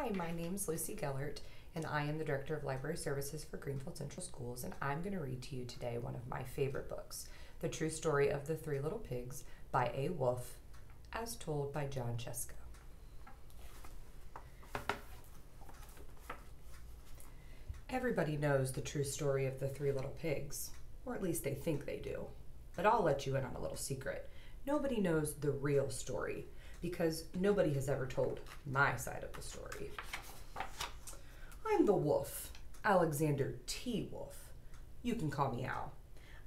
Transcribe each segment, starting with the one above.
Hi, my name's Lucy Gellert, and I am the Director of Library Services for Greenfield Central Schools, and I'm going to read to you today one of my favorite books, The True Story of the Three Little Pigs by A. Wolfe, as told by John Chesko. Everybody knows the true story of the three little pigs, or at least they think they do. But I'll let you in on a little secret. Nobody knows the real story, because nobody has ever told my side of the story. I'm the wolf, Alexander T. Wolfe. You can call me Al.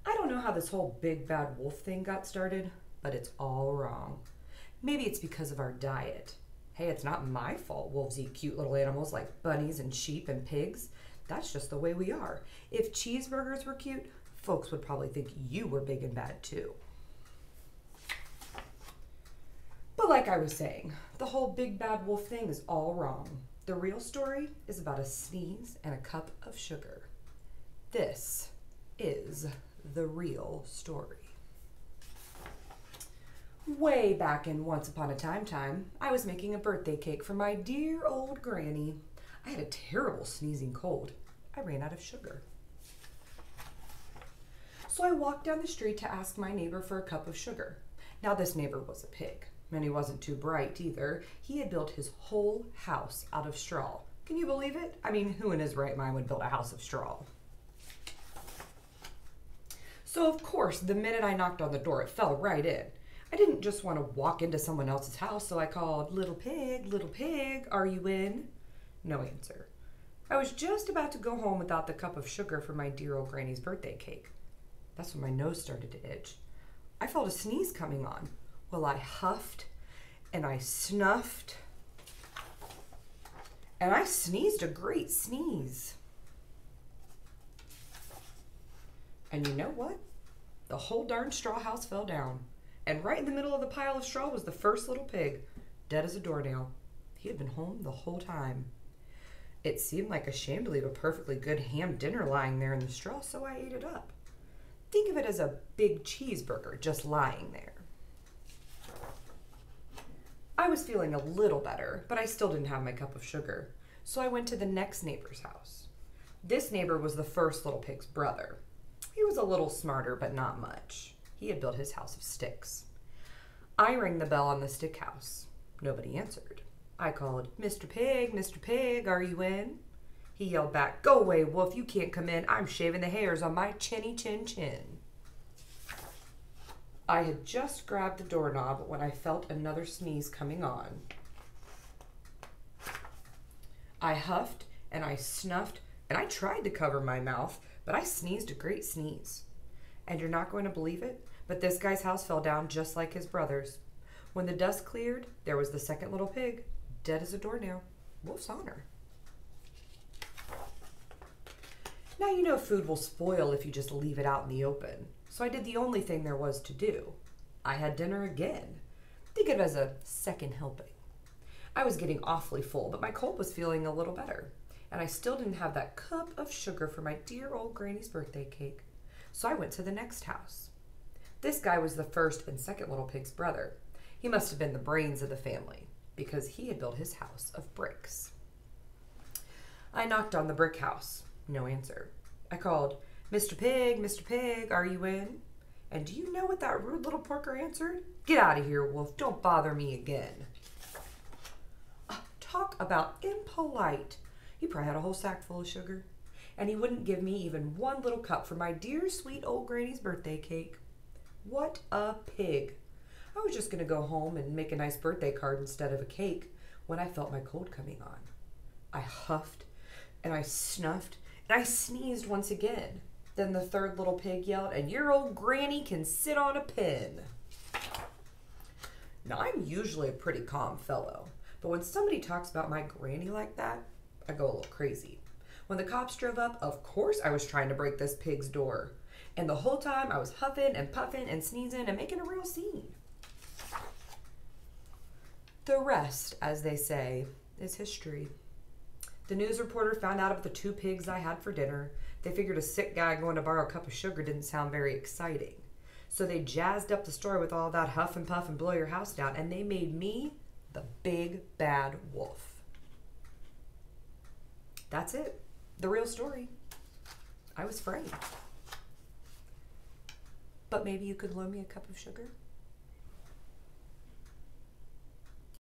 I don't know how this whole big bad wolf thing got started, but it's all wrong. Maybe it's because of our diet. Hey, it's not my fault wolves eat cute little animals like bunnies and sheep and pigs. That's just the way we are. If cheeseburgers were cute, folks would probably think you were big and bad too. But like I was saying, the whole big bad wolf thing is all wrong. The real story is about a sneeze and a cup of sugar. This is the real story. Way back in Once Upon a Time, I was making a birthday cake for my dear old granny. I had a terrible sneezing cold. I ran out of sugar. So I walked down the street to ask my neighbor for a cup of sugar. Now this neighbor was a pig, and he wasn't too bright either. He had built his whole house out of straw. Can you believe it? I mean, who in his right mind would build a house of straw? So of course, the minute I knocked on the door, it fell right in. I didn't just want to walk into someone else's house, so I called, little pig, are you in?" No answer. I was just about to go home without the cup of sugar for my dear old granny's birthday cake. That's when my nose started to itch. I felt a sneeze coming on. Well, I huffed and I snuffed and I sneezed a great sneeze. And you know what? The whole darn straw house fell down. And right in the middle of the pile of straw was the first little pig, dead as a doornail. He had been home the whole time. It seemed like a shame to leave a perfectly good ham dinner lying there in the straw, so I ate it up. Think of it as a big cheeseburger just lying there. I was feeling a little better, but I still didn't have my cup of sugar, so I went to the next neighbor's house. This neighbor was the first little pig's brother. He was a little smarter, but not much. He had built his house of sticks. I rang the bell on the stick house. Nobody answered. I called, Mr. Pig, are you in?" He yelled back, "Go away, wolf, you can't come in. I'm shaving the hairs on my chinny chin chin." I had just grabbed the doorknob when I felt another sneeze coming on. I huffed and I snuffed and I tried to cover my mouth, but I sneezed a great sneeze. And you're not going to believe it, but this guy's house fell down just like his brother's. When the dust cleared, there was the second little pig, dead as a doornail. Wolf's honor. Now you know food will spoil if you just leave it out in the open. So I did the only thing there was to do. I had dinner again. Think of it as a second helping. I was getting awfully full, but my cold was feeling a little better. And I still didn't have that cup of sugar for my dear old granny's birthday cake. So I went to the next house. This guy was the first and second little pig's brother. He must have been the brains of the family, because he had built his house of bricks. I knocked on the brick house. No answer. I called, Mr. Pig, are you in?" And do you know what that rude little porker answered? "Get out of here, wolf. Don't bother me again." Talk about impolite. He probably had a whole sack full of sugar. And he wouldn't give me even one little cup for my dear sweet old granny's birthday cake. What a pig. I was just going to go home and make a nice birthday card instead of a cake when I felt my cold coming on. I huffed and I snuffed and I sneezed once again. Then the third little pig yelled, "And your old granny can sit on a pin." Now I'm usually a pretty calm fellow, but when somebody talks about my granny like that, I go a little crazy. When the cops drove up, of course I was trying to break this pig's door. And the whole time I was huffing and puffing and sneezing and making a real scene. The rest, as they say, is history. The news reporter found out about the two pigs I had for dinner. They figured a sick guy going to borrow a cup of sugar didn't sound very exciting. So they jazzed up the story with all that huff and puff and blow your house down, and they made me the big bad wolf. That's it. The real story. I was framed. But maybe you could loan me a cup of sugar?